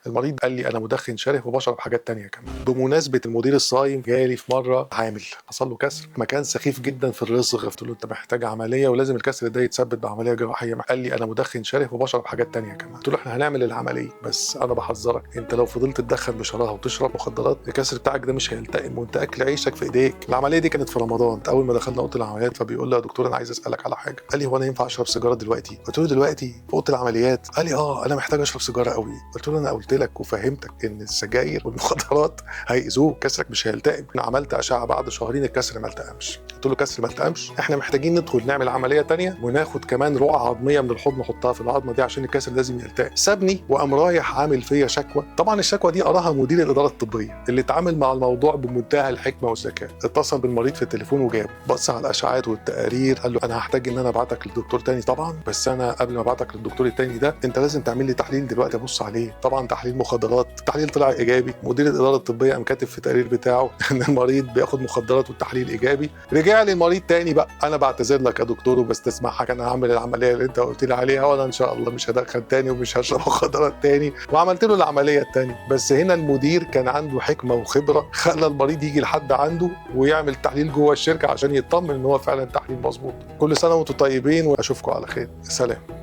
المريض قال لي انا مدخن شره وبشرب حاجات تانية كمان. بمناسبه المدير الصايم جالي في مره عامل حصل له كسر، مكان سخيف جدا في الرزق، قلت له انت محتاج عمليه ولازم الكسر ده يتثبت بعمليه جراحيه. قال لي انا مدخن شره وبشرب حاجات تانية كمان. قلت له احنا هنعمل العمليه بس انا بحذرك، انت لو فضلت تدخن بشراهه وتشرب مخدرات الكسر بتاعك ده مش هيلتئم وانت اكل عيشك في ايديك. العمليه دي كانت في رمضان. اول ما دخلنا اوضه العمليات فبيقول لي يا دكتور انا عايز اسالك على حاجه. قال لي هو انا ينفع اشرب سيجاره دلوقتي؟ قلت له دلوقتي في اوضه العمليات؟ قال لي انا محتاج اشرب سيجاره قوي. قلت له انا قلت لك وفهمتك ان السجاير والمخدرات هيأذوك، كسرك مش هيلتئم. انا عملت اشعه بعد شهرين الكسر ما التئمش. قلت له كسر ما التئمش، احنا محتاجين ندخل نعمل عمليه تانية وناخد كمان رقعه عظميه من الحوض نحطها في العظمه دي عشان الكسر لازم يلتئم. سابني وقام رايح عامل فيا شكوى. طبعا الشكوى دي قراها مدير الاداره الطبيه اللي اتعامل مع الموضوع بمنتهى الحكمه والذكاء. اتصل بالمريض في التليفون وجابه، بص على الاشعاعات والتقارير، قال له انا هحتاج ان انا ابعتك للدكتور تاني طبعا، بس انا قبل ما ابعتك للدكتور التاني ده انت لازم تعمل لي تحليل دلوقتي ابص عليه. طبعا تحليل مخدرات، التحليل طلع ايجابي. مدير الاداره الطبيه قام كاتب في التقرير بتاعه ان المريض بياخد مخدرات والتحليل ايجابي. رجع لي المريض تاني بقى، انا بعتذر لك يا دكتور وبستسمحك، انا هعمل العمليه اللي انت قلت لي عليها وانا ان شاء الله مش هدخن تاني ومش هشرب مخدرات تاني، وعملت له العمليه التانيه. بس هنا المدير كان عنده حكمه وخبره، خلى المريض يجي لحد عنده ويعمل تحليل جوه الشركه عشان يطمن ان هو فعلا تحليل مظبوط. كل سنه وانتم طيبين واشوفكم على خير. سلام.